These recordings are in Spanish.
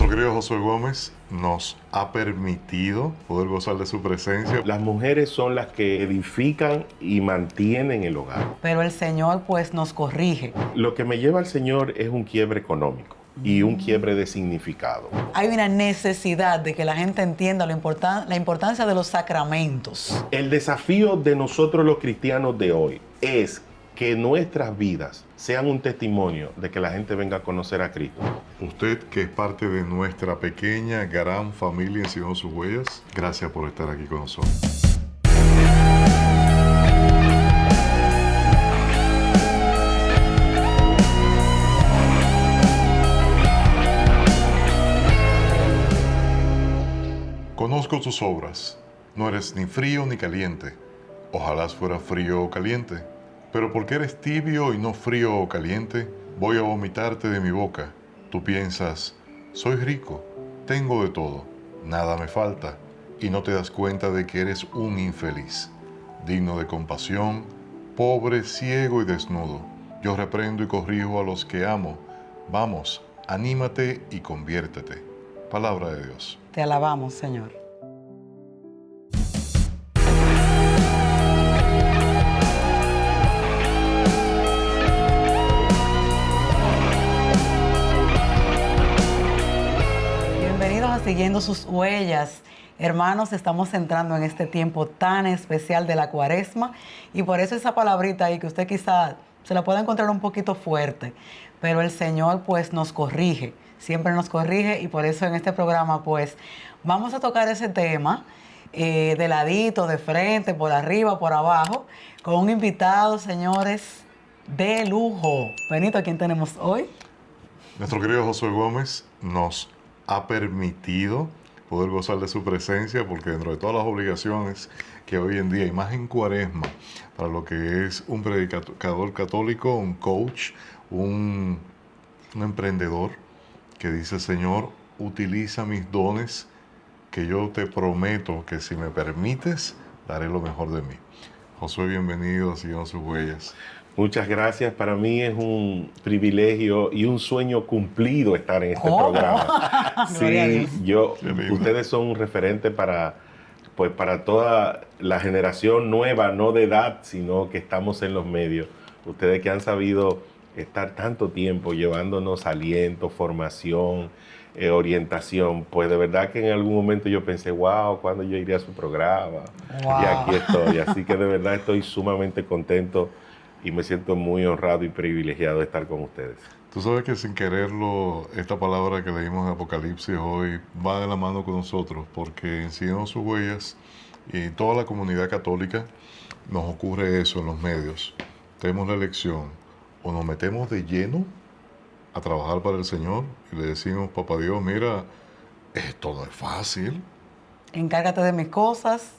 Nuestro querido Josué Gómez nos ha permitido poder gozar de su presencia. Las mujeres son las que edifican y mantienen el hogar. Pero el Señor pues nos corrige. Lo que me lleva al Señor es un quiebre económico y un quiebre de significado. Hay una necesidad de que la gente entienda la importancia de los sacramentos. El desafío de nosotros los cristianos de hoy es que nuestras vidas sean un testimonio de que la gente venga a conocer a Cristo. Usted, que es parte de nuestra pequeña, gran familia en Siguiendo sus Huellas, gracias por estar aquí con nosotros. Conozco tus obras. No eres ni frío ni caliente. Ojalá fuera frío o caliente. Pero porque eres tibio y no frío o caliente, voy a vomitarte de mi boca. Tú piensas, soy rico, tengo de todo, nada me falta, y no te das cuenta de que eres un infeliz, digno de compasión, pobre, ciego y desnudo. Yo reprendo y corrijo a los que amo. Vamos, anímate y conviértete. Palabra de Dios. Te alabamos, Señor. Bienvenidos a Siguiendo sus Huellas. Hermanos, estamos entrando en este tiempo tan especial de la Cuaresma y por eso esa palabrita ahí que usted quizá se la pueda encontrar un poquito fuerte, pero el Señor pues nos corrige, siempre nos corrige y por eso en este programa pues vamos a tocar ese tema de ladito, de frente, por arriba, por abajo, con un invitado, señores, de lujo. Benito, ¿a quién tenemos hoy? Nuestro querido Josué Gómez nos ha permitido poder gozar de su presencia, porque dentro de todas las obligaciones que hoy en día, y más en Cuaresma, para lo que es un predicador católico, un coach, un emprendedor, que dice, Señor, utiliza mis dones, que yo te prometo que si me permites, daré lo mejor de mí. Josué, bienvenido a Siguiendo sus Huellas. Muchas gracias. Para mí es un privilegio y un sueño cumplido estar en este programa. Sí, ustedes son un referente para toda la generación nueva, no de edad, sino que estamos en los medios. Ustedes que han sabido estar tanto tiempo llevándonos aliento, formación, orientación, pues de verdad que en algún momento yo pensé, wow, ¿cuándo yo iré a su programa? Wow. Y aquí estoy. Así que de verdad estoy sumamente contento y me siento muy honrado y privilegiado de estar con ustedes. Tú sabes que sin quererlo, esta palabra que leímos en Apocalipsis hoy va de la mano con nosotros, porque en Siguiendo sus Huellas y toda la comunidad católica nos ocurre eso en los medios. Tenemos la elección, o nos metemos de lleno a trabajar para el Señor y le decimos, papá Dios, mira, esto no es fácil. Encárgate de mis cosas.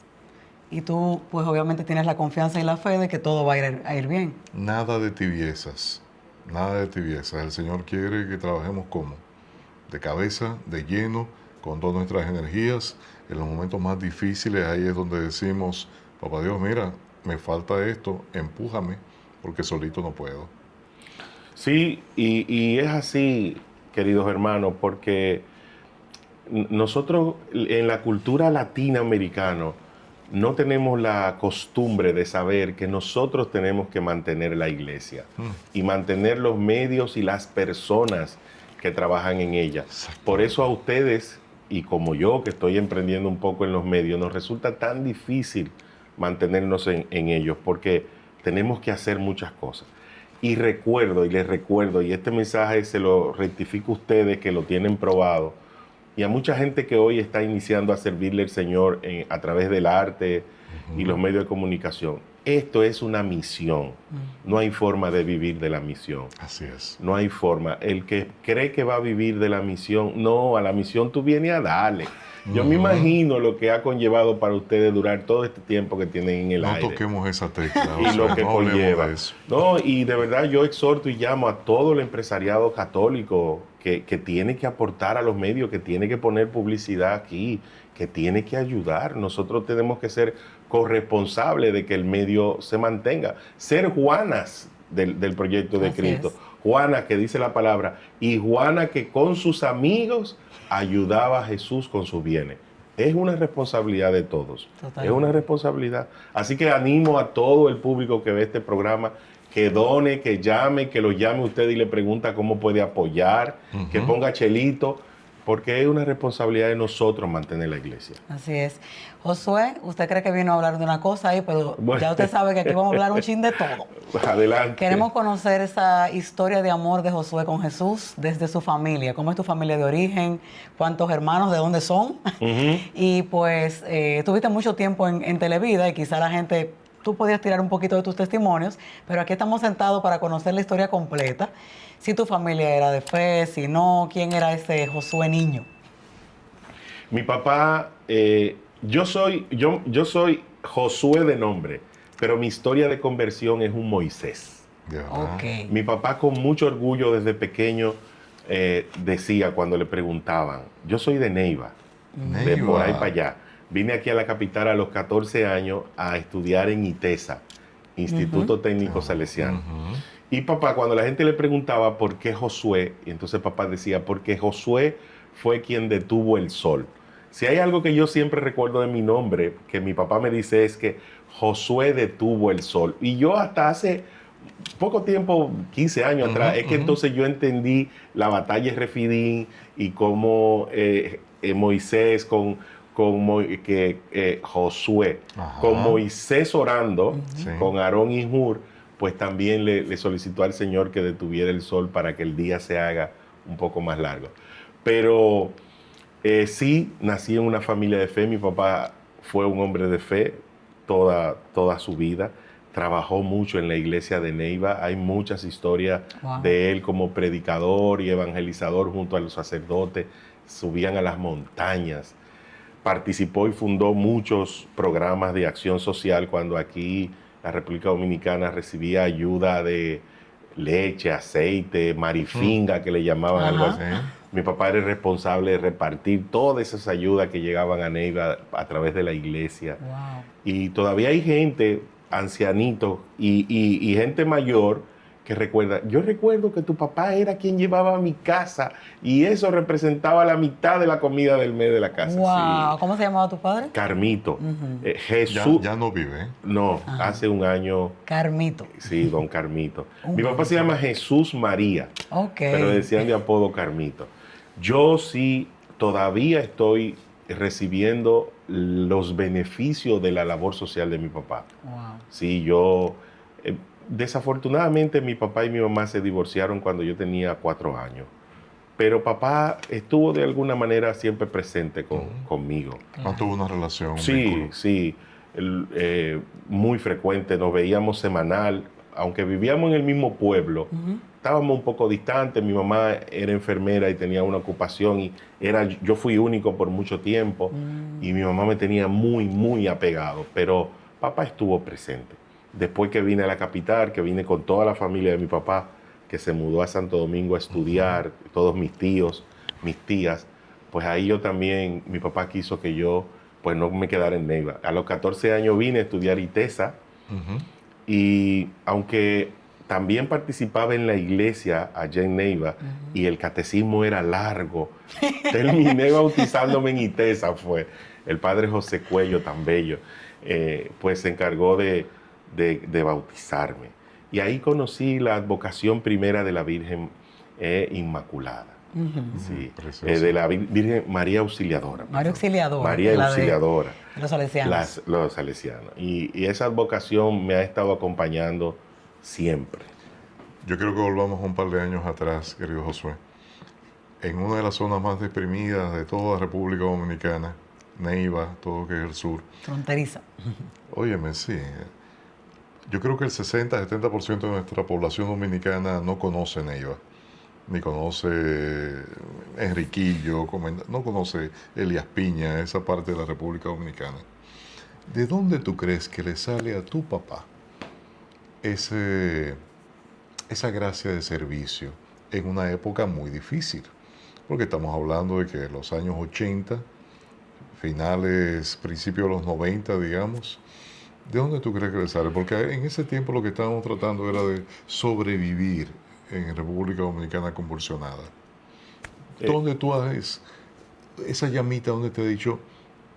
Y tú, pues obviamente tienes la confianza y la fe de que todo va a ir bien. Nada de tibiezas, nada de tibiezas. El Señor quiere que trabajemos como, de cabeza, de lleno, con todas nuestras energías. En los momentos más difíciles, ahí es donde decimos, papá Dios, mira, me falta esto, empújame, porque solito no puedo. Sí, y es así, queridos hermanos, porque nosotros en la cultura latinoamericana no tenemos la costumbre de saber que nosotros tenemos que mantener la iglesia y mantener los medios y las personas que trabajan en ella. Por eso a ustedes, y como yo que estoy emprendiendo un poco en los medios, nos resulta tan difícil mantenernos en ellos, porque tenemos que hacer muchas cosas. Y les recuerdo, y este mensaje se lo rectifico a ustedes que lo tienen probado, y a mucha gente que hoy está iniciando a servirle al Señor a través del arte y los medios de comunicación. Esto es una misión. No hay forma de vivir de la misión. Así es. No hay forma. El que cree que va a vivir de la misión, no, a la misión tú vienes a darle. Yo me imagino lo que ha conllevado para ustedes durar todo este tiempo que tienen en el aire. No toquemos esa tecla. Y lo que conlleva. Eso. No, y de verdad yo exhorto y llamo a todo el empresariado católico que tiene que aportar a los medios, que tiene que poner publicidad aquí, que tiene que ayudar. Nosotros tenemos que ser corresponsables de que el medio se mantenga. Ser Juanas del proyecto de Cristo. Juana, que dice la palabra, y Juana que con sus amigos ayudaba a Jesús con sus bienes. Es una responsabilidad de todos. Totalmente. Es una responsabilidad. Así que animo a todo el público que ve este programa que done, que llame, que lo llame usted y le pregunta cómo puede apoyar, que ponga chelito, porque es una responsabilidad de nosotros mantener la iglesia. Así es. Josué, usted cree que vino a hablar de una cosa ahí, pero Bueno. ya usted sabe que aquí vamos a hablar un chin de todo. Adelante. Queremos conocer esa historia de amor de Josué con Jesús desde su familia. ¿Cómo es tu familia de origen? ¿Cuántos hermanos? ¿De dónde son? Y pues tuviste mucho tiempo en Televida y quizá la gente, tú podías tirar un poquito de tus testimonios, pero aquí estamos sentados para conocer la historia completa. Si tu familia era de fe, si no, ¿quién era ese Josué niño? Mi papá, yo soy Josué de nombre, pero mi historia de conversión es un Moisés. Ya. Ok. Mi papá con mucho orgullo desde pequeño decía cuando le preguntaban, yo soy de Neiva, de Neiva. por ahí para allá. Vine aquí a la capital a los 14 años a estudiar en ITESA, Instituto Técnico Salesiano. Y papá, cuando la gente le preguntaba por qué Josué, y entonces papá decía, porque Josué fue quien detuvo el sol. Si hay algo que yo siempre recuerdo de mi nombre, que mi papá me dice es que Josué detuvo el sol. Y yo hasta hace poco tiempo, 15 años atrás, es que entonces yo entendí la batalla de Refidín y cómo Moisés Josué, Ajá. con Moisés orando, Sí. con Aarón y Hur, pues también le solicitó al Señor que detuviera el sol para que el día se haga un poco más largo. Pero sí, nací en una familia de fe. Mi papá fue un hombre de fe toda su vida. Trabajó mucho en la iglesia de Neiva. Hay muchas historias Wow. de él como predicador y evangelizador junto a los sacerdotes. Subían a las montañas. Participó y fundó muchos programas de acción social cuando aquí la República Dominicana recibía ayuda de leche, aceite, marifinga, que le llamaban algo así. Sí. Mi papá era el responsable de repartir todas esas ayudas que llegaban a Neiva a través de la iglesia. Wow. Y todavía hay gente, ancianitos y gente mayor que recuerda, yo recuerdo que tu papá era quien llevaba a mi casa y eso representaba la mitad de la comida del mes de la casa. Wow. Sí. ¿Cómo se llamaba tu padre? Carmito. Ya, Jesús. ya no vive, ¿eh? No, hace un año, Carmito. sí, don Carmito. Un Mi papá se llama Jesús María, Ok. pero decían de apodo Carmito. Yo sí todavía estoy recibiendo los beneficios de la labor social de mi papá. Wow. Sí, yo... desafortunadamente mi papá y mi mamá se divorciaron cuando yo tenía 4 años. Pero papá estuvo de alguna manera siempre presente conmigo. Mantuvo una relación, un Sí, vínculo. sí, muy frecuente, nos veíamos semanal, aunque vivíamos en el mismo pueblo, estábamos un poco distantes, mi mamá era enfermera y tenía una ocupación y yo fui único por mucho tiempo y mi mamá me tenía muy, muy apegado, pero papá estuvo presente. Después que vine a la capital, que vine con toda la familia de mi papá, que se mudó a Santo Domingo a estudiar, todos mis tíos, mis tías, pues ahí yo también, mi papá quiso que yo pues no me quedara en Neiva. A los 14 años vine a estudiar ITESA y aunque también participaba en la iglesia allá en Neiva y el catecismo era largo, terminé bautizándome en ITESA, fue el padre José Cuello, tan bello, pues se encargó de bautizarme. Y ahí conocí la advocación primera de la Virgen Inmaculada. Sí, Precioso. de la Virgen María Auxiliadora. María Auxiliadora. María la de Auxiliadora. Los salesianos. Los salesianos. Y esa advocación me ha estado acompañando siempre. Yo quiero que volvamos un par de años atrás, querido Josué. En una de las zonas más deprimidas de toda la República Dominicana, Neiva, todo lo que es el sur. Fronteriza. Óyeme, sí. Yo creo que el 60-70% de nuestra población dominicana no conoce Neiva, ni conoce Enriquillo, no conoce Elías Piña, esa parte de la República Dominicana. ¿De dónde tú crees que le sale a tu papá esa gracia de servicio en una época muy difícil? Porque estamos hablando de que los años 80, principios de los 90, digamos. ¿De dónde tú crees que le sale? Porque en ese tiempo lo que estábamos tratando era de sobrevivir en República Dominicana convulsionada. Eh. ¿Dónde tú haces esa llamita donde te he dicho,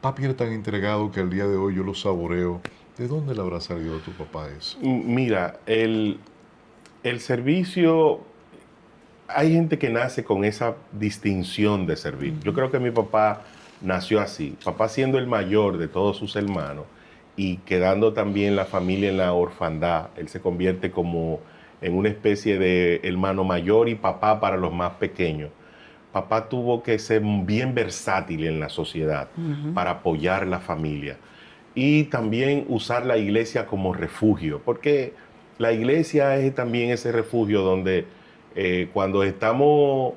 papi era tan entregado que al día de hoy yo lo saboreo? ¿De dónde le habrá salido a tu papá eso? Mira, el servicio, hay gente que nace con esa distinción de servir. Yo creo que mi papá nació así, papá siendo el mayor de todos sus hermanos y quedando también la familia en la orfandad, él se convierte como en una especie de hermano mayor y papá para los más pequeños. Papá tuvo que ser bien versátil en la sociedad para apoyar la familia y también usar la iglesia como refugio, porque la iglesia es también ese refugio donde cuando estamos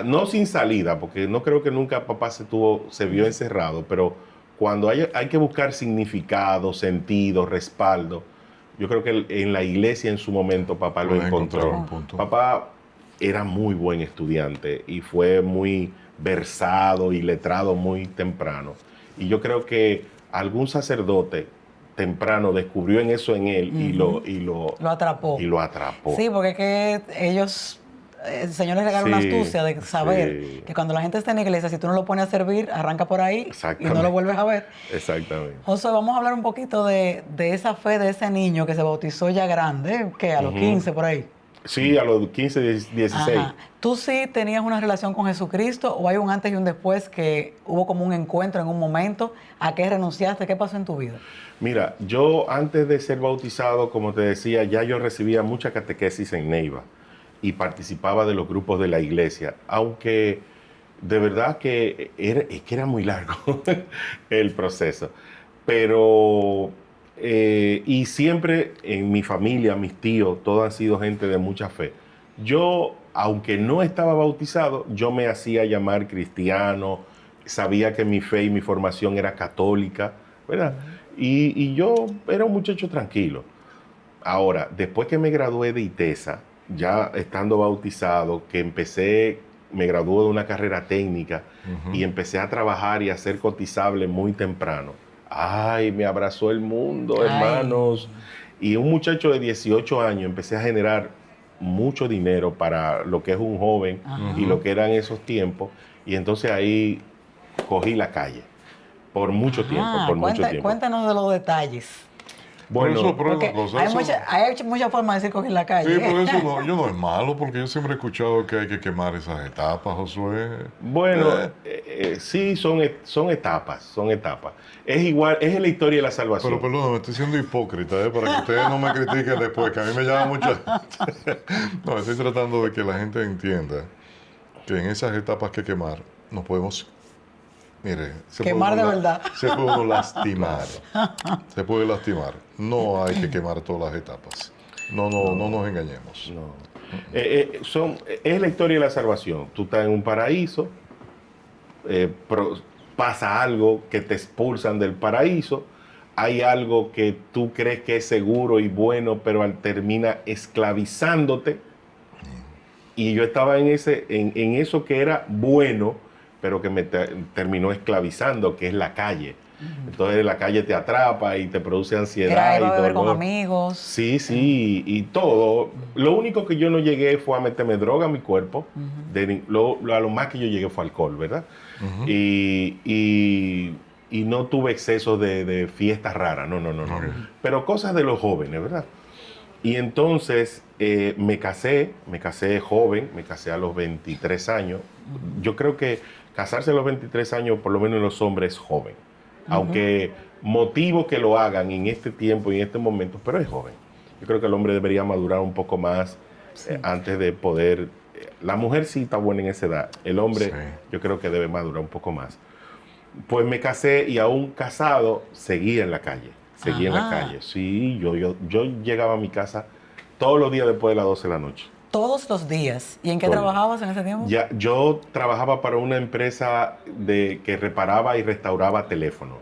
no sin salida, porque no creo que nunca papá se vio encerrado, pero cuando hay que buscar significado, sentido, respaldo, yo creo que en la iglesia en su momento papá lo Puedes encontró. encontrar un punto. Papá era muy buen estudiante y fue muy versado y letrado muy temprano. Y yo creo que algún sacerdote temprano descubrió en eso en él y lo atrapó. Y lo atrapó. Sí, porque es que ellos, el Señor les regaló una astucia de saber que cuando la gente está en la iglesia, si tú no lo pones a servir, arranca por ahí y no lo vuelves a ver. Exactamente. José, vamos a hablar un poquito de esa fe de ese niño que se bautizó ya grande, que a los 15 por ahí. Sí, a los 15, 16. Ajá. ¿Tú sí tenías una relación con Jesucristo o hay un antes y un después que hubo como un encuentro en un momento? ¿A qué renunciaste? ¿Qué pasó en tu vida? Mira, yo antes de ser bautizado, como te decía, ya yo recibía mucha catequesis en Neiva y participaba de los grupos de la iglesia, aunque de verdad que era muy largo el proceso. Pero, y siempre en mi familia, mis tíos, todos han sido gente de mucha fe. Yo, aunque no estaba bautizado, yo me hacía llamar cristiano, sabía que mi fe y mi formación era católica, ¿verdad? Y yo era un muchacho tranquilo. Ahora, después que me gradué de ITESA, ya estando bautizado, que me gradué de una carrera técnica y empecé a trabajar y a ser cotizable muy temprano. Ay, me abrazó el mundo, hermanos. Y un muchacho de 18 años empecé a generar mucho dinero para lo que es un joven y lo que eran esos tiempos. Y entonces ahí cogí la calle por mucho tiempo. Cuéntanos de los detalles. Bueno, Porque hay muchas formas de decir coger la calle. Sí, pero eso no es malo, porque yo siempre he escuchado que hay que quemar esas etapas, Josué. Bueno, sí, son etapas. Es igual, es la historia de la salvación. Pero perdón, me estoy siendo hipócrita, para que ustedes no me critiquen después, que a mí me llama mucho. No, estoy tratando de que la gente entienda que en esas etapas que quemar nos podemos... Mire, quemar de verdad. Se puede uno lastimar. Se puede lastimar. No hay que quemar todas las etapas. No nos engañemos. No. Es la historia de la salvación. Tú estás en un paraíso, pasa algo que te expulsan del paraíso, hay algo que tú crees que es seguro y bueno, pero termina esclavizándote. Y yo estaba en eso que era bueno, pero que me terminó esclavizando, que es la calle. Entonces la calle te atrapa y te produce ansiedad y dolor. Con amigos. Sí, y todo. Lo único que yo no llegué fue a meterme droga a mi cuerpo. A lo más que yo llegué fue alcohol, ¿verdad? Y no tuve excesos de fiestas raras, no. Okay. Pero cosas de los jóvenes, ¿verdad? Y entonces me casé joven, me casé a los 23 años. Yo creo que casarse a los 23 años, por lo menos en los hombres, es joven. Aunque motivo que lo hagan en este tiempo y en este momento, pero es joven. Yo creo que el hombre debería madurar un poco más antes de poder... La mujer sí está buena en esa edad. El hombre yo creo que debe madurar un poco más. Pues me casé y aún casado seguía en la calle. Seguía en la calle. Sí, yo llegaba a mi casa todos los días después de las 12 de la noche. Todos los días. ¿Y en qué trabajabas en ese tiempo? Yo trabajaba para una empresa que reparaba y restauraba teléfonos.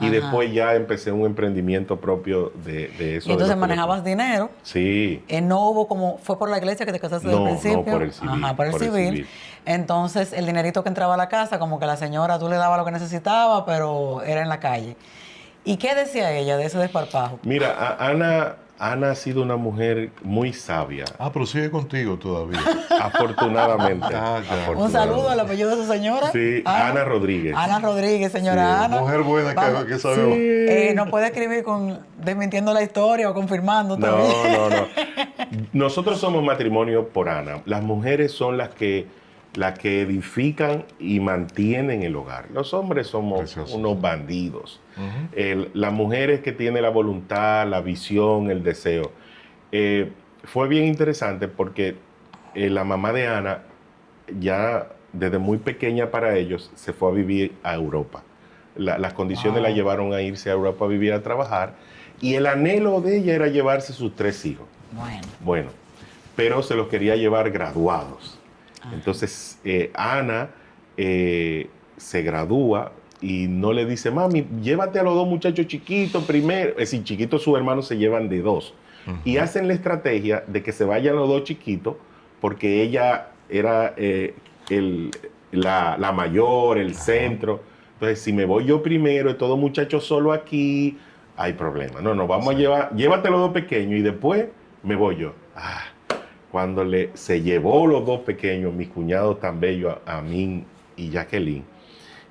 Y después ya empecé un emprendimiento propio de eso. Y entonces manejabas dinero. Sí. No hubo como, fue por la iglesia que te casaste desde el principio. No, por el civil. Por el civil. Entonces el dinerito que entraba a la casa, como que la señora tú le dabas lo que necesitaba, pero era en la calle. ¿Y qué decía ella de ese desparpajo? Mira, Ana Ana ha sido una mujer muy sabia, Ah, pero sigue contigo todavía. afortunadamente. Ah, ya. Un saludo al apellido de su señora. Sí, Ana Rodríguez. Ana Rodríguez, señora Sí, Ana. Mujer buena Vamos. que sabemos. No puede escribir desmintiendo la historia o confirmando también. No. Nosotros somos matrimonio por Ana. Las mujeres son las que edifican y mantienen el hogar. Los hombres somos Precioso. unos bandidos. La mujer es que tiene la voluntad, la visión, el deseo. Fue bien interesante porque la mamá de Ana, ya desde muy pequeña para ellos, se fue a vivir a Europa. Las condiciones la llevaron a irse a Europa a vivir, a trabajar, y el anhelo de ella era llevarse sus 3 hijos. Bueno, pero se los quería llevar graduados. Entonces, Ana se gradúa y no le dice, mami, llévate a los 2 muchachos chiquitos primero. Es decir, chiquitos sus hermanos se llevan de 2. Y hacen la estrategia de que se vayan los 2 chiquitos porque ella era la mayor, el centro. Entonces, si me voy yo primero y todo muchacho solo aquí, hay problema. No, vamos a llévate los 2 pequeños y después me voy yo. Cuando se llevó los 2 pequeños, mis cuñados tan bellos, Amin y Jacqueline,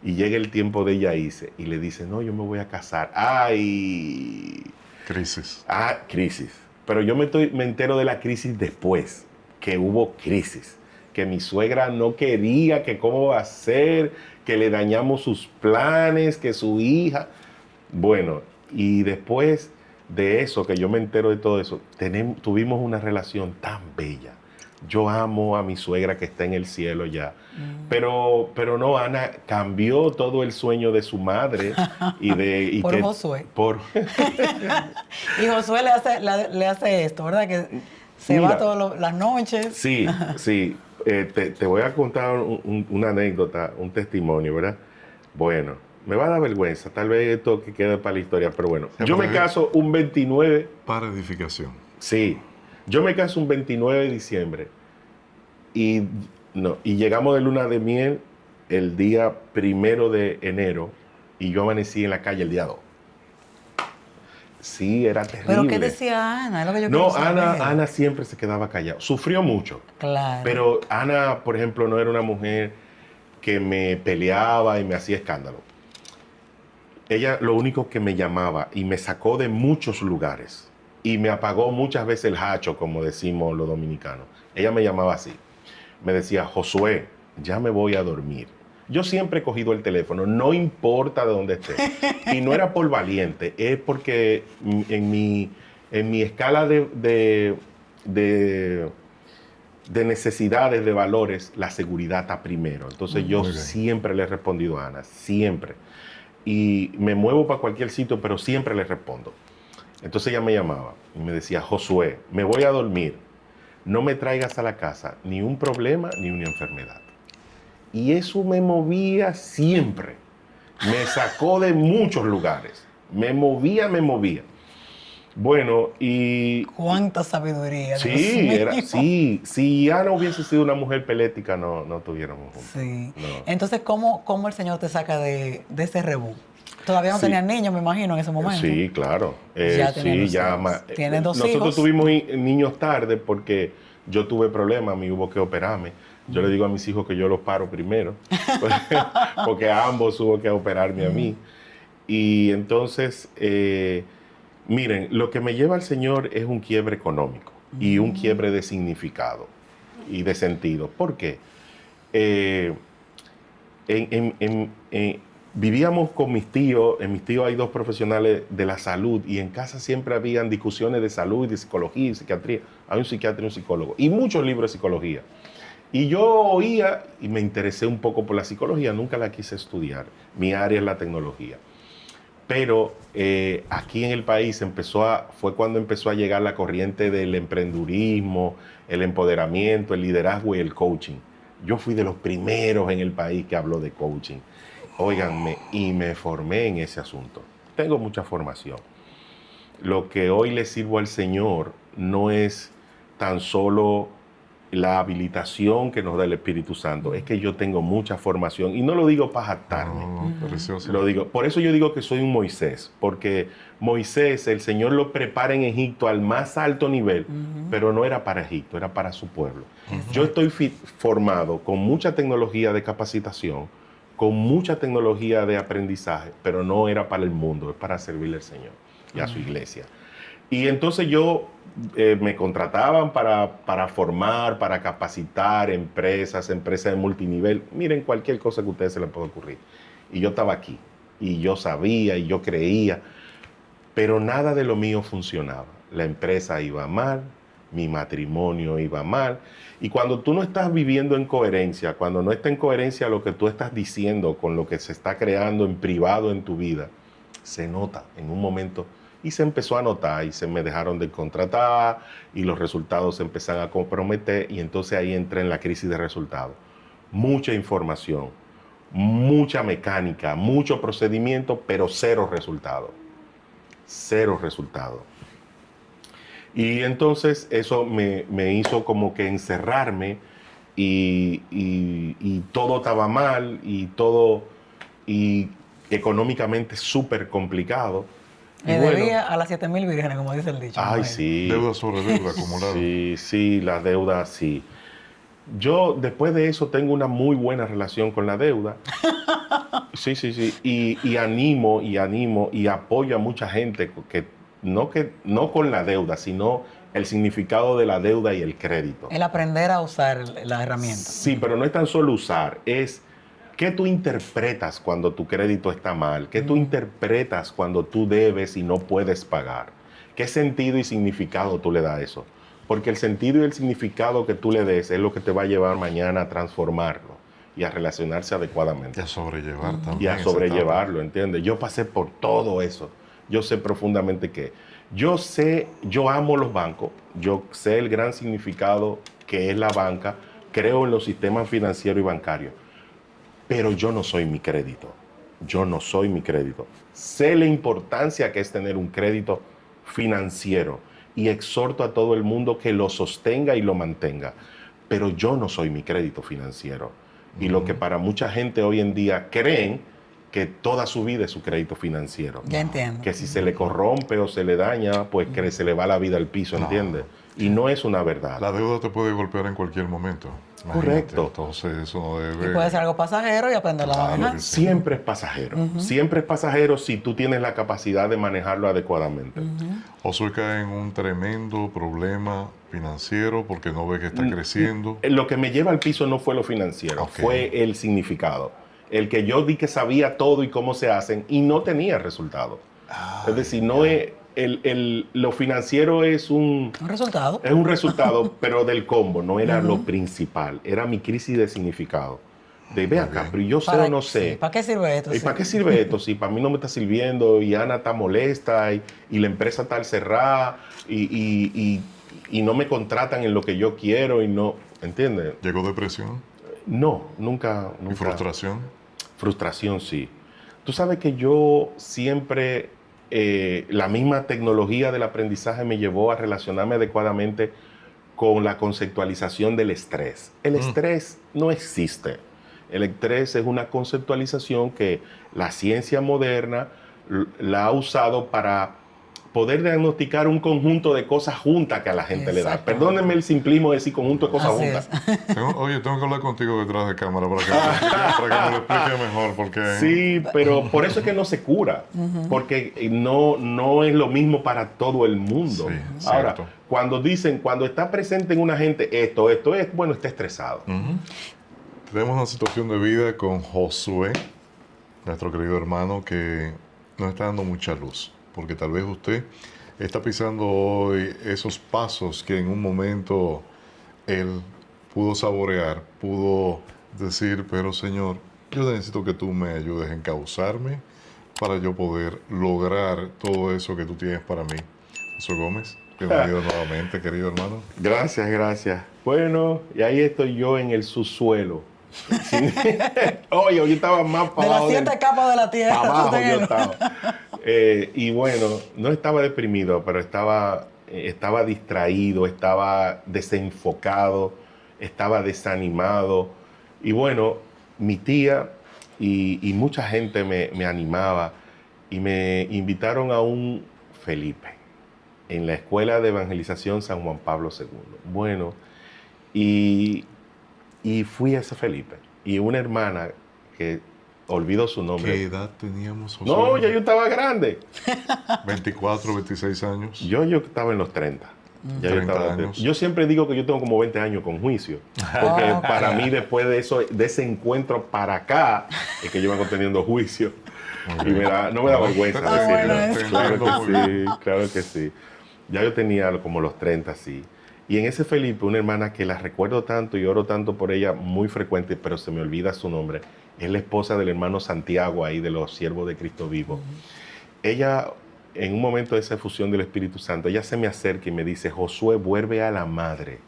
y llega el tiempo de ella irse, y le dice, no, yo me voy a casar. ¡Ay! Crisis. Crisis. Pero yo me entero de la crisis después, que hubo crisis, que mi suegra no quería, que cómo va a ser, que le dañamos sus planes, que su hija... Bueno, y después de eso, que yo me entero de todo eso, tuvimos una relación tan bella. Yo amo a mi suegra que está en el cielo ya. Pero no, Ana cambió todo el sueño de su madre. Por Josué. Por... Y Josué le hace esto, ¿verdad? Que se va todas las noches. Sí. Te voy a contar una anécdota, un testimonio, ¿verdad? Bueno, me va a dar vergüenza, tal vez esto que quede para la historia, pero bueno. Yo me caso un 29... Para edificación. Sí, yo me caso un 29 de diciembre y llegamos de luna de miel el día 1 de enero y yo amanecí en la calle el día 2. Sí, era terrible. ¿Pero qué decía Ana? Es lo que yo No, quiero saber. Ana siempre se quedaba callada. Sufrió mucho. Claro. Pero Ana, por ejemplo, no era una mujer que me peleaba y me hacía escándalo. Ella lo único que me llamaba y me sacó de muchos lugares y me apagó muchas veces el hacho, como decimos los dominicanos. Ella me llamaba así. Me decía, Josué, ya me voy a dormir. Yo siempre he cogido el teléfono, no importa de dónde esté. Y no era por valiente, es porque en mi escala de necesidades, de valores, la seguridad está primero. Entonces yo siempre le he respondido a Ana, siempre. Y me muevo para cualquier sitio, pero siempre le respondo. Entonces ella me llamaba y me decía, Josué, me voy a dormir. No me traigas a la casa ni un problema ni una enfermedad. Y eso me movía siempre. Me sacó de muchos lugares. Me movía. Bueno, y... ¡Cuánta sabiduría! Sí, si Ana hubiese sido una mujer pelética, no tuviéramos juntos. Sí. No. Entonces, ¿cómo el Señor te saca de ese rebú? Todavía no tenían niños, me imagino, en ese momento. Sí, claro. Ya tienen 2 hijos. Nosotros tuvimos niños tarde porque yo tuve problemas, a mí hubo que operarme. Yo le digo a mis hijos que yo los paro primero, porque a ambos hubo que operarme a mí. Y entonces, miren, lo que me lleva al Señor es un quiebre económico y un quiebre de significado y de sentido. ¿Por qué? Vivíamos con mis tíos, en mis tíos hay 2 profesionales de la salud y en casa siempre habían discusiones de salud, de psicología y psiquiatría. Hay un psiquiatra y un psicólogo y muchos libros de psicología. Y yo oía y me interesé un poco por la psicología, nunca la quise estudiar. Mi área es la tecnología. Pero aquí en el país fue cuando empezó a llegar la corriente del emprendurismo, el empoderamiento, el liderazgo y el coaching. Yo fui de los primeros en el país que habló de coaching. Óiganme, y me formé en ese asunto. Tengo mucha formación. Lo que hoy le sirvo al Señor no es tan solo la habilitación que nos da el Espíritu Santo, es que yo tengo mucha formación, y no lo digo para jactarme. No, precioso. Lo digo, por eso yo digo que soy un Moisés, porque Moisés, el Señor lo prepara en Egipto al más alto nivel, pero no era para Egipto, era para su pueblo. Yo estoy formado con mucha tecnología de capacitación, con mucha tecnología de aprendizaje, pero no era para el mundo, es para servirle al Señor y a su iglesia. Y entonces me contrataban para formar, para capacitar empresas de multinivel. Miren, cualquier cosa que a ustedes se les pueda ocurrir. Y yo estaba aquí, y yo sabía, y yo creía, pero nada de lo mío funcionaba. La empresa iba mal, mi matrimonio iba mal. Y cuando tú no estás viviendo en coherencia, cuando no está en coherencia lo que tú estás diciendo con lo que se está creando en privado en tu vida, se nota en un momento. Y se empezó a notar y se me dejaron de contratar y los resultados se empezaron a comprometer, y entonces ahí entra en la crisis de resultados. Mucha información, mucha mecánica, mucho procedimiento, pero cero resultado. Cero resultado. Y entonces eso me hizo como que encerrarme y todo estaba mal y económicamente súper complicado. Le debía a las 7,000 vírgenes, como dice el dicho. Ay, sí. Deuda sobre deuda acumulada. Sí, la deuda, sí. Yo después de eso tengo una muy buena relación con la deuda. Sí. Y animo y apoyo a mucha gente que no con la deuda, sino el significado de la deuda y el crédito. El aprender a usar la herramienta. Sí, pero no es tan solo usar, es ¿qué tú interpretas cuando tu crédito está mal? ¿Qué tú interpretas cuando tú debes y no puedes pagar? ¿Qué sentido y significado tú le das a eso? Porque el sentido y el significado que tú le des es lo que te va a llevar mañana a transformarlo y a relacionarse adecuadamente. Y a sobrellevar también. Y a sobrellevarlo, ¿entiendes? Yo pasé por todo eso. Yo sé profundamente que yo amo los bancos, yo sé el gran significado que es la banca, creo en los sistemas financieros y bancarios. Pero yo no soy mi crédito. Yo no soy mi crédito. Sé la importancia que es tener un crédito financiero y exhorto a todo el mundo que lo sostenga y lo mantenga. Pero yo no soy mi crédito financiero. Y lo que para mucha gente hoy en día creen que toda su vida es su crédito financiero. Ya entiendo. Que si se le corrompe o se le daña, pues que se le va la vida al piso, ¿entiendes? Y no es una verdad. La deuda te puede golpear en cualquier momento. Imagínate. Correcto. Entonces eso no debe... Y puede ser algo pasajero y aprenderlo a manejar. Siempre es pasajero. Siempre es pasajero si tú tienes la capacidad de manejarlo adecuadamente. Josué cae en un tremendo problema financiero porque no ve que está creciendo. Lo que me lleva al piso no fue lo financiero, fue el significado. El que yo di que sabía todo y cómo se hacen y no tenía resultado. Es decir, no es... lo financiero es un resultado. Es un resultado, pero del combo, no era lo principal. Era mi crisis de significado. De ve acá, pero yo sé o no sé. Sí, ¿para qué sirve esto? ¿Y para qué sirve esto? Si para mí no me está sirviendo y Ana está molesta y la empresa está al cerrada y no me contratan en lo que yo quiero y no. ¿Entiendes? ¿Llegó depresión? No, nunca. ¿Y frustración? Frustración, sí. Tú sabes que yo siempre. La misma tecnología del aprendizaje me llevó a relacionarme adecuadamente con la conceptualización del estrés. El estrés no existe. El estrés es una conceptualización que la ciencia moderna la ha usado para poder diagnosticar un conjunto de cosas juntas que a la gente le da. Perdónenme el simplismo de decir conjunto de cosas juntas. Tengo que hablar contigo detrás de cámara para que me lo explique mejor. Porque... Sí, pero por eso es que no se cura. Porque no es lo mismo para todo el mundo. Sí, ahora, cierto. cuando está presente en una gente esto es, bueno, está estresado. Tenemos una situación de vida con Josué, nuestro querido hermano, que nos está dando mucha luz. Porque tal vez usted está pisando hoy esos pasos que en un momento él pudo saborear, pudo decir, pero Señor, yo necesito que tú me ayudes a encauzarme para yo poder lograr todo eso que tú tienes para mí. Josué Gómez, bienvenido nuevamente, querido hermano. Gracias. Bueno, y ahí estoy yo en el subsuelo. Oye, yo estaba más para abajo. De las 7 capas de la tierra. Para abajo yo estaba. Y bueno, no estaba deprimido, pero estaba distraído, estaba desenfocado. estaba desanimado. Y bueno, mi tía y mucha gente me animaba y me invitaron a un Felipe en la Escuela de Evangelización San Juan Pablo II. Bueno, y fui a ese Felipe. Y una hermana que olvido su nombre. ¿Qué edad teníamos, José? No, ya yo estaba grande. 24, 26 años. Yo estaba en los 30. Ya yo 30 estaba- años. Yo siempre digo que yo tengo como 20 años con juicio. Porque para mí, después de eso, de ese encuentro para acá, es que yo vengo teniendo juicio. Y no me da vergüenza decirlo. bueno, eso. Claro que sí. Ya yo tenía como los 30, sí. Y en ese Felipe, una hermana que la recuerdo tanto y oro tanto por ella, muy frecuente, pero se me olvida su nombre, es la esposa del hermano Santiago, ahí de los Siervos de Cristo Vivo. Ella, en un momento de esa efusión del Espíritu Santo, ella se me acerca y me dice: Josué, vuelve a la madre.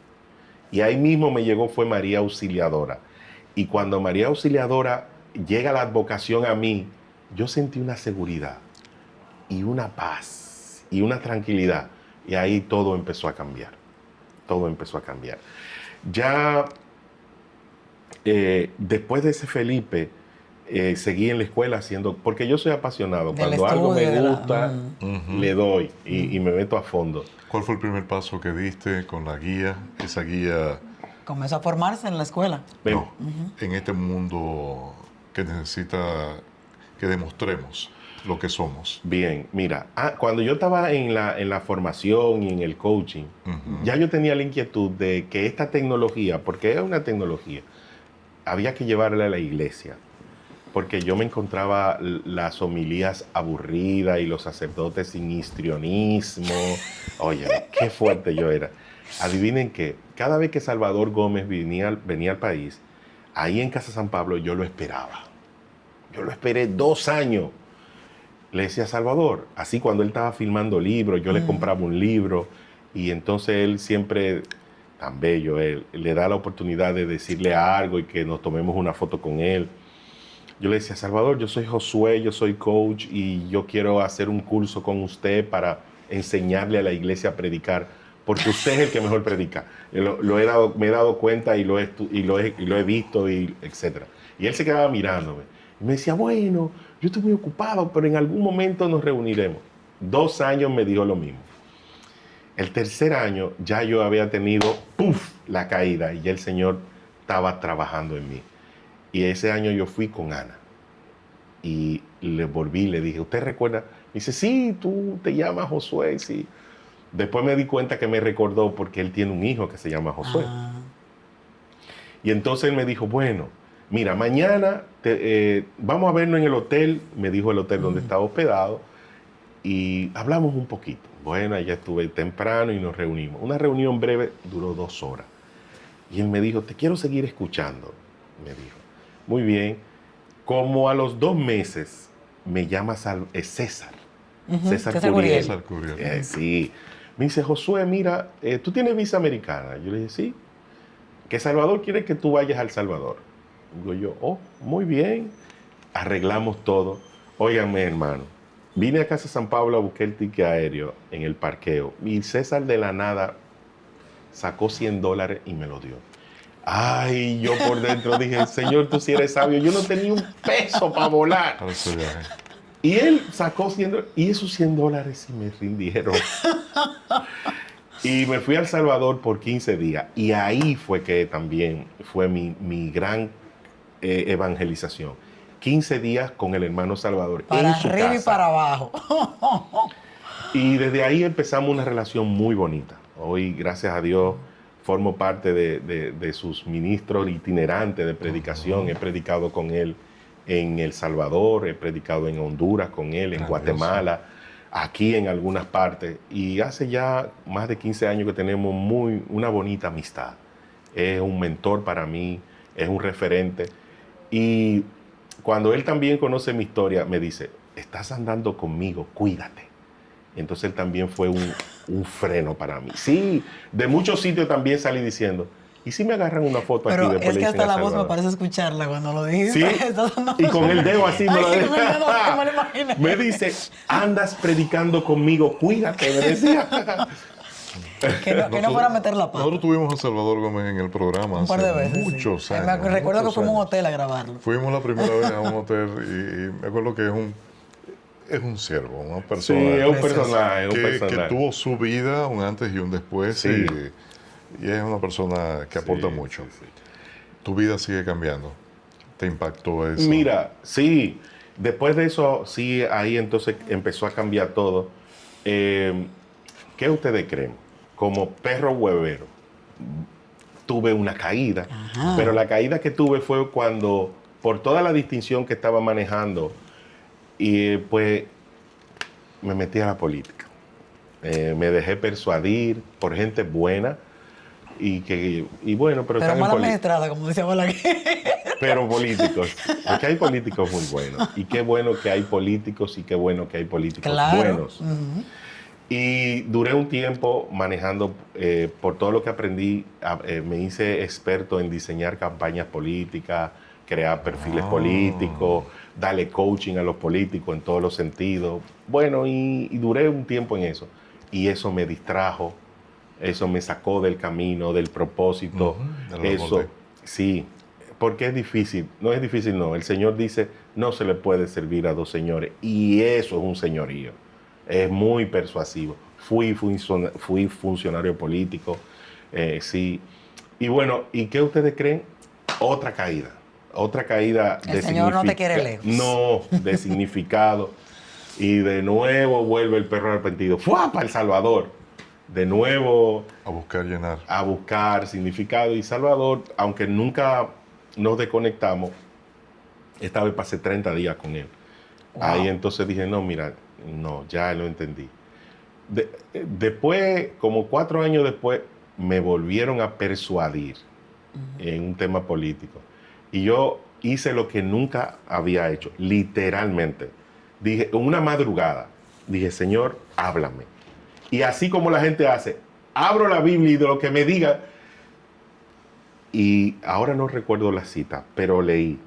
Y ahí mismo me llegó, fue María Auxiliadora. Y cuando María Auxiliadora llega la advocación a mí, yo sentí una seguridad y una paz y una tranquilidad. Y ahí todo empezó a cambiar. Todo empezó a cambiar. Ya después de ese Felipe, seguí en la escuela haciendo, porque yo soy apasionado. Del Cuando algo me estudio, gusta, le doy y me meto a fondo. ¿Cuál fue el primer paso que diste con la guía? Esa guía, Comenzó a formarse en la escuela. Ven, no, en este mundo que necesita que demostremos lo que somos. Bien, mira, cuando yo estaba en la formación y en el coaching, ya yo tenía la inquietud de que esta tecnología, porque es una tecnología, había que llevarla a la iglesia. Porque yo me encontraba las homilías aburridas y los sacerdotes sin histrionismo. Oye, qué fuerte yo era. Adivinen qué, cada vez que Salvador Gómez venía al país, ahí en Casa San Pablo yo lo esperaba. Yo lo esperé 2 años. Le decía a Salvador, así cuando él estaba filmando libros, yo le compraba un libro y entonces él siempre, tan bello, él le da la oportunidad de decirle algo y que nos tomemos una foto con él. Yo le decía: Salvador, yo soy Josué, yo soy coach y yo quiero hacer un curso con usted para enseñarle a la iglesia a predicar, porque usted es el que mejor predica. Me he dado cuenta y lo he visto, y etcétera. Y él se quedaba mirándome. Y me decía: bueno, yo estoy muy ocupado, pero en algún momento nos reuniremos. 2 años me dijo lo mismo. El tercer año ya yo había tenido la caída y ya el Señor estaba trabajando en mí. Y ese año yo fui con Ana y le volví, le dije: ¿usted recuerda? Me dice: sí, tú te llamas Josué, sí. Después me di cuenta que me recordó porque él tiene un hijo que se llama Josué. Y entonces él me dijo: bueno, mira, mañana vamos a vernos en el hotel, me dijo el hotel donde estaba hospedado, y hablamos un poquito. Bueno, allá estuve temprano y nos reunimos. Una reunión breve, duró 2 horas. Y él me dijo: te quiero seguir escuchando, me dijo. Muy bien. Como a los 2 meses me llama César. César Curiel. César Curiel. Sí. Me dice: Josué, mira, ¿tú tienes visa americana? Yo le dije: sí. Que Salvador quiere que tú vayas a El Salvador. Digo yo: oh, muy bien. Arreglamos todo. Óiganme, hermano. Vine a Casa San Pablo a buscar el ticket aéreo en el parqueo. Y César de la nada sacó $100 y me lo dio. Ay, yo por dentro dije: Señor, tú sí eres sabio. Yo no tenía un peso para volar. Para ese viaje. Y él sacó $100 y esos $100 sí me rindieron. Y me fui a El Salvador por 15 días. Y ahí fue que también fue mi gran evangelización. 15 días con el hermano Salvador Para en su arriba casa. y para abajo. Y desde ahí empezamos una relación muy bonita. Hoy, gracias a Dios, formo parte de sus ministros itinerantes de predicación. He predicado con él en El Salvador, he predicado en Honduras con él, en Guatemala, aquí en algunas partes. Y hace ya más de 15 años que tenemos una bonita amistad. Es un mentor para mí, es un referente. Y cuando él también conoce mi historia, me dice: estás andando conmigo, cuídate. Y entonces él también fue un freno para mí. Sí, de muchos sitios también salí diciendo: ¿y si me agarran una foto Pero aquí? es que hasta la voz me parece escucharla cuando lo dijiste. Sí, y con el dedo así me lo Ay, decía. me lo imaginé. Me dice: andas predicando conmigo, cuídate, me decía. que no fuera a meter la pata. Nosotros tuvimos a Salvador Gómez en el programa Un par de hace veces. muchos Sí. años. Recuerdo que muchos fuimos a un años. hotel a grabarlo. Fuimos la primera vez a un hotel y me acuerdo que es un siervo, una persona Sí, es un Precioso. personaje, es un que personaje. tuvo su vida, un antes y un después, Sí. y es una persona que aporta Sí, mucho. sí, sí. Tu vida sigue cambiando. ¿Te impactó eso? Mira, sí, después de eso, sí, ahí entonces empezó a cambiar todo. ¿Qué ustedes creen? Como perro huevero, tuve una caída, Ajá. pero la caída que tuve fue cuando, por toda la distinción que estaba manejando, y pues me metí a la política. Me dejé persuadir por gente buena y bueno, pero Pero están en mal política. administrada, como decía Balaguer. Pero políticos, porque hay políticos muy buenos. Y qué bueno que hay políticos y qué bueno que hay políticos Claro. buenos. Y duré un tiempo manejando, por todo lo que aprendí, me hice experto en diseñar campañas políticas, crear perfiles políticos, darle coaching a los políticos en todos los sentidos. Bueno, y duré un tiempo en eso. Y eso me distrajo, eso me sacó del camino, del propósito. de la Eso, voluntad. sí, porque es difícil. No es difícil, no. El Señor dice, no se le puede servir a dos señores. Y eso es un señorío. Es muy persuasivo. Fui funcionario político, sí. Y bueno, ¿y qué ustedes creen? Otra caída. Otra caída El Señor no te quiere lejos. No, de significado. Y de nuevo vuelve el perro arrepentido. ¡Fua! Para El Salvador. De nuevo A buscar llenar. a buscar significado. Y Salvador, aunque nunca nos desconectamos, esta vez pasé 30 días con él. Wow. Ahí entonces dije, no, mira, no, ya lo entendí. Después, como 4 años después, me volvieron a persuadir en un tema político. Y yo hice lo que nunca había hecho, literalmente. Dije, una madrugada, dije, Señor, háblame. Y así como la gente hace, abro la Biblia y de lo que me diga. Y ahora no recuerdo la cita, pero leí.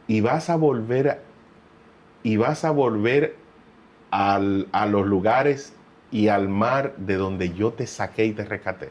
Y vas a volver a los lugares y al mar de donde yo te saqué y te rescaté.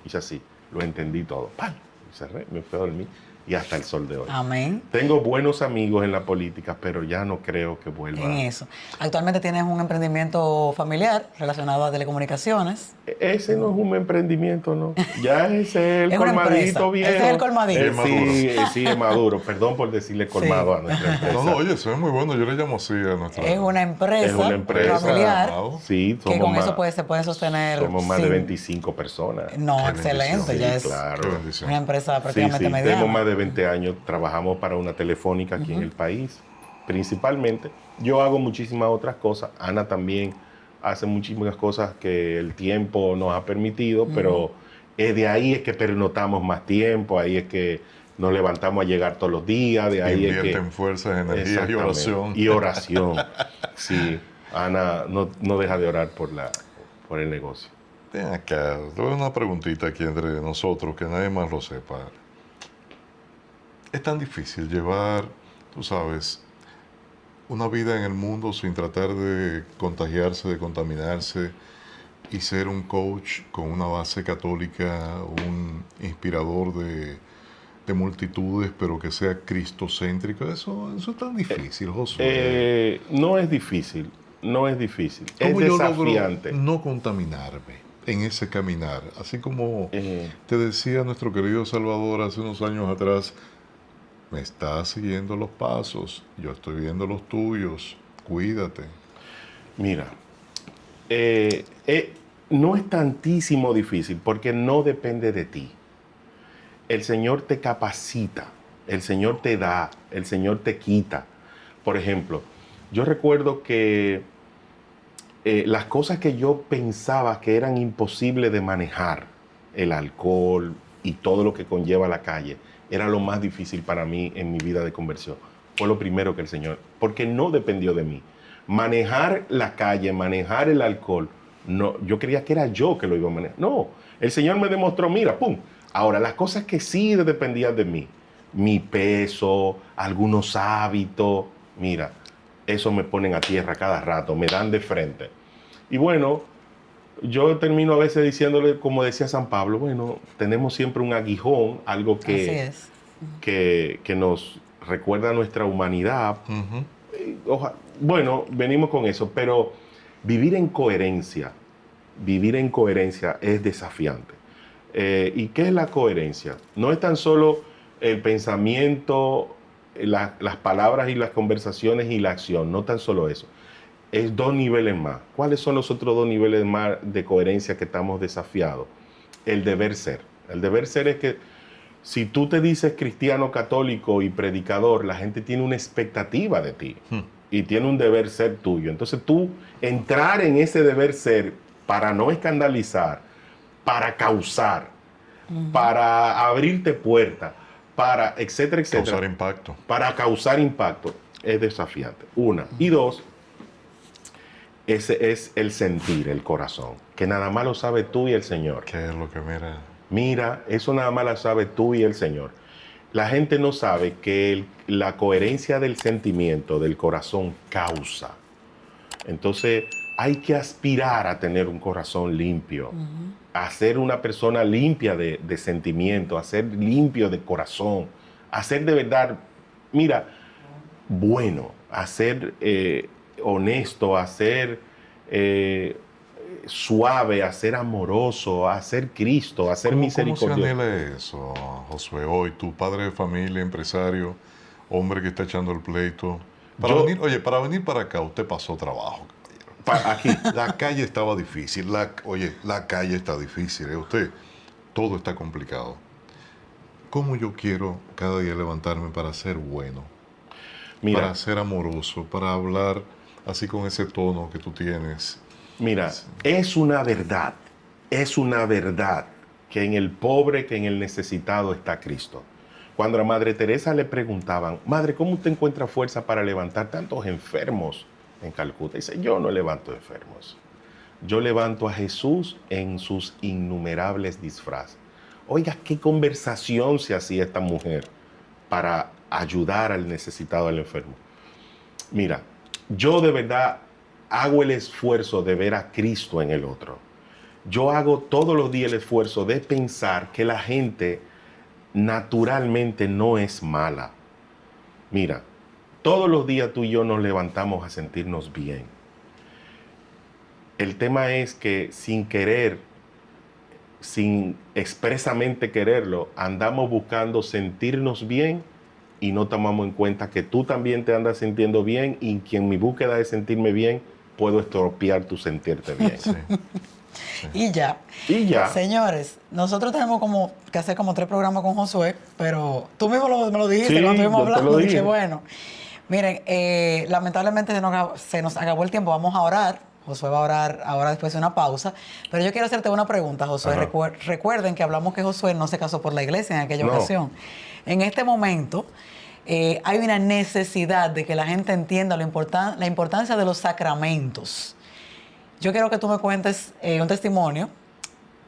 Hice así, lo entendí todo. ¡Pam! Y cerré, me fui a dormir y hasta el sol de hoy. Amén. Tengo buenos amigos en la política, pero ya no creo que vuelva. En eso. Actualmente tienes un emprendimiento familiar relacionado a telecomunicaciones. Ese no es un emprendimiento, ¿no? Ya ese es el Es una empresa. colmadito viejo. Ese es el colmadito. Es Sí, sí, es maduro. Perdón por decirle colmado Sí. a nuestra empresa. No, oye, eso es muy bueno. Yo le llamo así a nuestra... Es una empresa, Es una empresa. familiar Sí, que con eso pues, se puede sostener. somos más de sin- 25 personas. No, Qué excelente. bendición. Ya Sí, es claro. Qué bendición. una empresa Sí, prácticamente sí, mediana. tenemos más de 20 años, trabajamos para una telefónica aquí en el país, principalmente. Yo hago muchísimas otras cosas, Ana también hace muchísimas cosas que el tiempo nos ha permitido, pero de ahí es que pernotamos más tiempo, ahí es que nos levantamos a llegar todos los días, de ahí es que... Invierten fuerzas, energía y Exactamente. oración. Y oración, sí. Ana no deja de orar por el negocio. Ven acá, te voy a una preguntita aquí entre nosotros, que nadie más lo sepa. Es tan difícil llevar, tú sabes, una vida en el mundo sin tratar de contagiarse, de contaminarse y ser un coach con una base católica, un inspirador de multitudes, pero que sea cristocéntrico. Eso es tan difícil, Josué. No es difícil, no es difícil. Es ¿Cómo yo desafiante. logro no contaminarme en ese caminar? Así como Eh, te decía nuestro querido Salvador hace unos años atrás, me estás siguiendo los pasos, yo estoy viendo los tuyos, cuídate. Mira, no es tantísimo difícil porque no depende de ti. El Señor te capacita, el Señor te da, el Señor te quita. Por ejemplo, yo recuerdo que las cosas que yo pensaba que eran imposibles de manejar, el alcohol y todo lo que conlleva la calle, era lo más difícil para mí en mi vida de conversión. Fue lo primero que el Señor, porque no dependió de mí. Manejar la calle, manejar el alcohol, no, yo creía que era yo que lo iba a manejar. No, el Señor me demostró, mira, pum. Ahora, las cosas que sí dependían de mí, mi peso, algunos hábitos, mira, eso me ponen a tierra cada rato, me dan de frente. Y bueno, Yo termino a veces diciéndole, como decía San Pablo, bueno, tenemos siempre un aguijón, algo Así es. que nos recuerda nuestra humanidad. Ujú. Bueno, venimos con eso, pero vivir en coherencia es desafiante. ¿Y qué es la coherencia? No es tan solo el pensamiento, las palabras y las conversaciones y la acción, no tan solo eso. Es dos niveles más. ¿Cuáles son los otros dos niveles más de coherencia que estamos desafiados? El deber ser. El deber ser es que si tú te dices cristiano, católico y predicador, la gente tiene una expectativa de ti y tiene un deber ser tuyo. Entonces tú entrar en ese deber ser para no escandalizar, para causar, para abrirte puertas, para etcétera, etcétera. Causar impacto. Para causar impacto es desafiante. Una. Y dos, ese es el sentir, el corazón, que nada más lo sabe tú y el Señor. ¿Qué es lo que mira? Mira, eso nada más lo sabe tú y el Señor. La gente no sabe que la coherencia del sentimiento, del corazón, causa. Entonces, hay que aspirar a tener un corazón limpio, a ser una persona limpia de sentimiento, a ser limpio de corazón, a ser de verdad, mira, bueno, a ser honesto, a ser suave, a ser amoroso, a ser Cristo, a ser misericordioso. ¿Cómo se anhela eso, Josué? Hoy, tu padre de familia, empresario, hombre que está echando el pleito. Para venir para acá, usted pasó trabajo, caballero. Aquí. La calle estaba difícil. La calle está difícil. Usted, todo está complicado. ¿Cómo yo quiero cada día levantarme para ser bueno? Mira, para ser amoroso, para hablar así con ese tono que tú tienes. mira, es una verdad que en el pobre, que en el necesitado está Cristo. Cuando a Madre Teresa le preguntaban, Madre, ¿cómo usted encuentra fuerza para levantar tantos enfermos en Calcuta? Dice, yo no levanto enfermos. Yo levanto a Jesús en sus innumerables disfraces. Oiga, qué conversación se hacía esta mujer para ayudar al necesitado, al enfermo. Mira, yo de verdad hago el esfuerzo de ver a Cristo en el otro. Yo hago todos los días el esfuerzo de pensar que la gente naturalmente no es mala. Mira, todos los días tú y yo nos levantamos a sentirnos bien. El tema es que sin querer, sin expresamente quererlo, andamos buscando sentirnos bien y no tomamos en cuenta que tú también te andas sintiendo bien y que en mi búsqueda de sentirme bien puedo estropear tu sentirte bien. Sí. Y ya. Y ya. Señores, nosotros tenemos que hacer como 3 programas con Josué, pero tú mismo me lo dijiste Sí, cuando estuvimos yo te lo hablando. dije. Dije, bueno, miren, lamentablemente se nos acabó el tiempo, vamos a orar. Josué va a orar ahora después de una pausa. Pero yo quiero hacerte una pregunta, Josué. Recuerden que hablamos que Josué no se casó por la iglesia en aquella ocasión. En este momento hay una necesidad de que la gente entienda la importancia de los sacramentos. Yo quiero que tú me cuentes un testimonio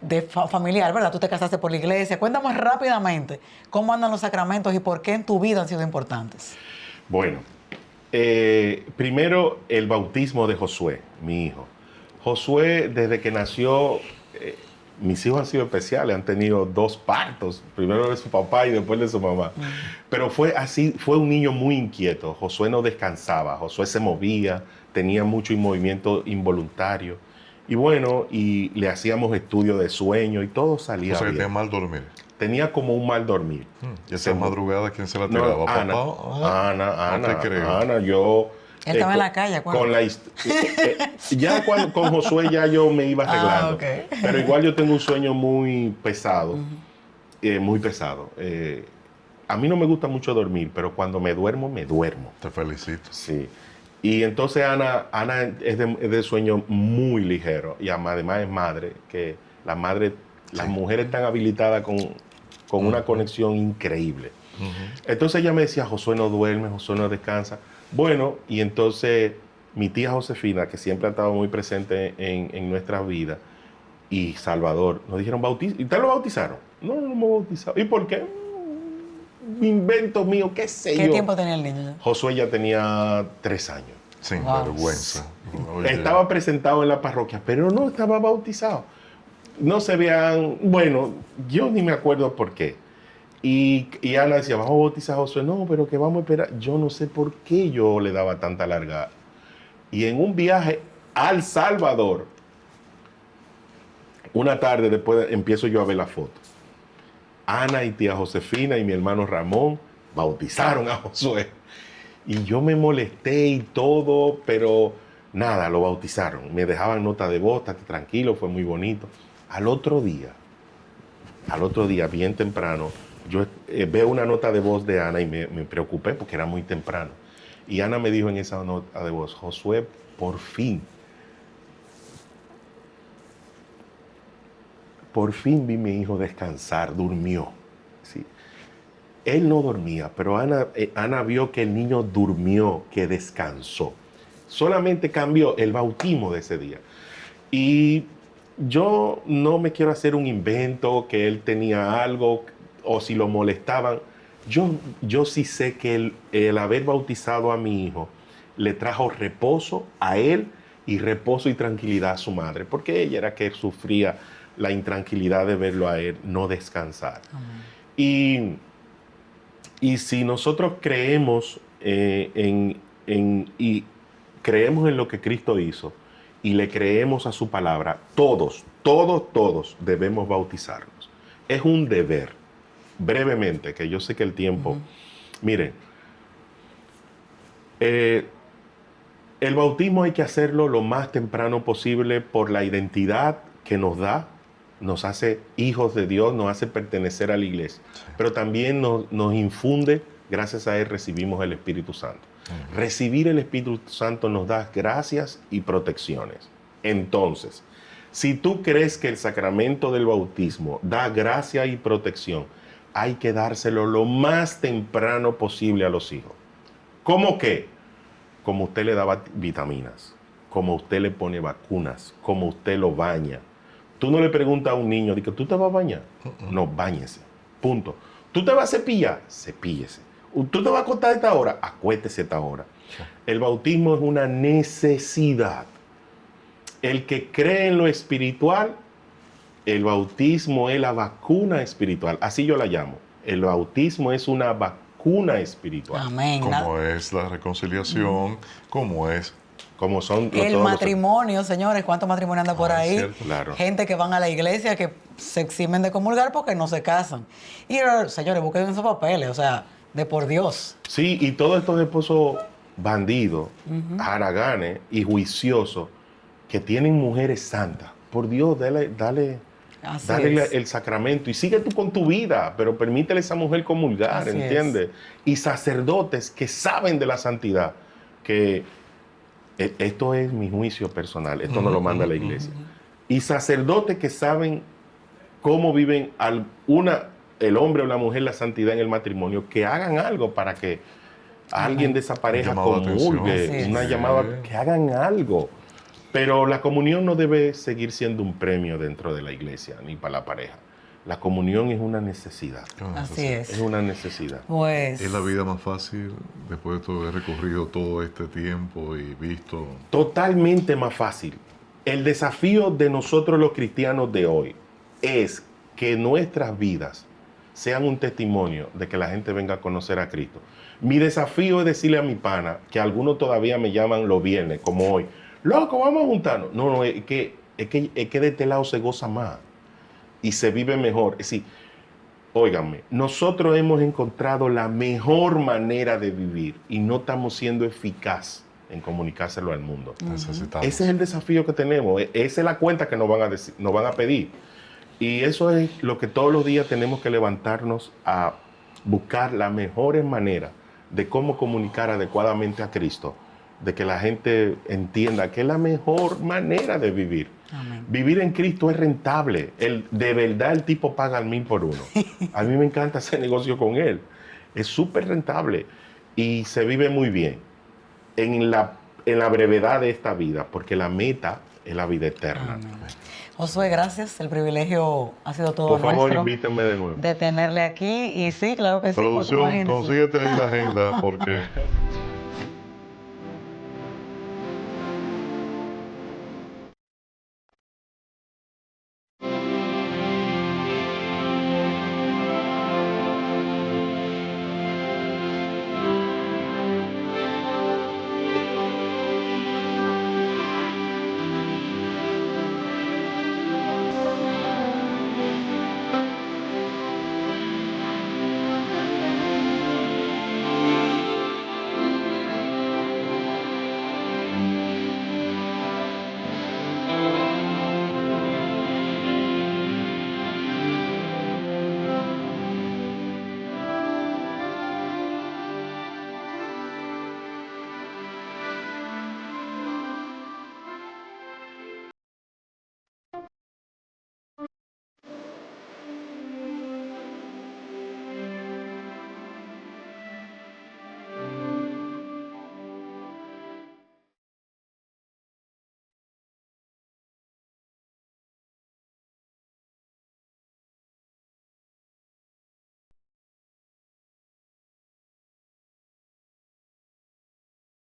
de familiar, ¿verdad? Tú te casaste por la iglesia. Cuéntame rápidamente cómo andan los sacramentos y por qué en tu vida han sido importantes. Bueno, primero el bautismo de Josué, mi hijo. Josué, desde que nació, mis hijos han sido especiales, han tenido 2 partos, primero de su papá y después de su mamá. Pero fue así, fue un niño muy inquieto. Josué no descansaba, Josué se movía, tenía mucho movimiento involuntario. Y bueno, y le hacíamos estudio de sueño y todo salía O sea, que bien. tenía mal dormir. Tenía como un mal dormir. ¿Y esa madrugada quién se la tiraba? Ana, ¿Papá? Ana, No te creo. Ana, yo... Él estaba en la calle, acuérdate. Ya con Josué ya yo me iba arreglando. Okay. Pero igual yo tengo un sueño muy pesado. Muy pesado. A mí no me gusta mucho dormir, pero cuando me duermo, me duermo. Te felicito. Sí. Y entonces Ana es de sueño muy ligero. Y además es madre, que las mujeres están habilitadas con una conexión increíble. Entonces ella me decía, Josué no duerme, Josué no descansa. Bueno, y entonces mi tía Josefina, que siempre ha estado muy presente en nuestras vidas, y Salvador, nos dijeron, ¿y ustedes lo bautizaron? No, no me bautizaron. ¿Y por qué? Invento mío, qué sé yo. ¿Qué tiempo tenía el niño? Josué ya tenía 3 años. Sin Wow. vergüenza. Oye, Estaba presentado en la parroquia, pero no estaba bautizado. No se vean, bueno, yo ni me acuerdo por qué. Y Ana decía, vamos a bautizar a Josué. No, pero que vamos a esperar. Yo no sé por qué yo le daba tanta larga. Y en un viaje al Salvador, una tarde después empiezo yo a ver la foto. Ana y tía Josefina y mi hermano Ramón bautizaron a Josué. Y yo me molesté y todo, pero nada, lo bautizaron. Me dejaban nota de voz, estate tranquilo, fue muy bonito. Al otro día, bien temprano, yo veo una nota de voz de Ana y me preocupé porque era muy temprano. Y Ana me dijo en esa nota de voz, Josué, por fin vi mi hijo descansar, durmió. ¿Sí? Él no dormía, pero Ana vio que el niño durmió, que descansó. Solamente cambió el bautismo de ese día. Y yo no me quiero hacer un invento que él tenía algo o si lo molestaban. Yo sí sé que el haber bautizado a mi hijo le trajo reposo a él y reposo y tranquilidad a su madre, porque ella era que sufría la intranquilidad de verlo a él no descansar. Y si nosotros creemos y creemos en lo que Cristo hizo y le creemos a su palabra, todos debemos bautizarnos. Es un deber. Brevemente, que yo sé que el tiempo... Miren, el bautismo hay que hacerlo lo más temprano posible por la identidad que nos da, nos hace hijos de Dios, nos hace pertenecer a la iglesia, pero también nos infunde, gracias a él recibimos el Espíritu Santo. Recibir el Espíritu Santo nos da gracias y protecciones. Entonces, si tú crees que el sacramento del bautismo da gracia y protección, hay que dárselo lo más temprano posible a los hijos. ¿Cómo qué? Como usted le da vitaminas, como usted le pone vacunas, como usted lo baña. Tú no le preguntas a un niño, dice, ¿tú te vas a bañar? No, báñese, punto. ¿Tú te vas a cepillar? Cepíllese. ¿Tú te vas a acostar a esta hora? Acuéstese a esta hora. El bautismo es una necesidad. El que cree en lo espiritual, el bautismo es la vacuna espiritual. Así yo la llamo. El bautismo es una vacuna espiritual. Amén. como es la reconciliación, Como son El todos matrimonio, señores, ¿cuántos matrimonios andan por ahí? cierto. Claro. Gente que van a la iglesia que se eximen de comulgar porque no se casan. Y, señores, busquen esos papeles, o sea, de por Dios. Sí, y todos estos esposos bandidos, haraganes y juiciosos que tienen mujeres santas. Por Dios, dale Así es. el sacramento y sigue tú con tu vida, pero permítele a esa mujer comulgar, Así ¿entiendes? Y sacerdotes que saben de la santidad, que esto es mi juicio personal, esto no lo manda la iglesia. Y sacerdotes que saben cómo viven el hombre o la mujer la santidad en el matrimonio, que hagan algo para que alguien de esa pareja Llamado de comulgue, atención. una Sí. llamada, que hagan algo. Pero la comunión no debe seguir siendo un premio dentro de la iglesia, ni para la pareja. La comunión es una necesidad. Así Es es. una necesidad. Pues, Es la vida más fácil después de todo haber recorrido todo este tiempo y visto. Totalmente más fácil. El desafío de nosotros los cristianos de hoy es que nuestras vidas sean un testimonio de que la gente venga a conocer a Cristo. Mi desafío es decirle a mi pana, que algunos todavía me llaman los viernes, como hoy, loco, vamos a juntarnos. No, es que de este lado se goza más y se vive mejor. Es decir, óiganme, nosotros hemos encontrado la mejor manera de vivir y no estamos siendo eficaz en comunicárselo al mundo. Necesitamos. Ese es el desafío que tenemos. Esa es la cuenta que nos van a pedir. Y eso es lo que todos los días tenemos que levantarnos a buscar las mejores maneras de cómo comunicar adecuadamente a Cristo, de que la gente entienda que es la mejor manera de vivir. amén. Vivir en Cristo es rentable. De verdad el tipo paga al 1000 por uno. A mí me encanta hacer negocio con él. Es súper rentable y se vive muy bien en la brevedad de esta vida, porque la meta es la vida eterna. Amén. Josué, gracias. El privilegio ha sido todo Por favor, nuestro invítenme de nuevo. de tenerle aquí. Y sí, claro que sí. porque Producción, imagínense. consíguete ahí la agenda porque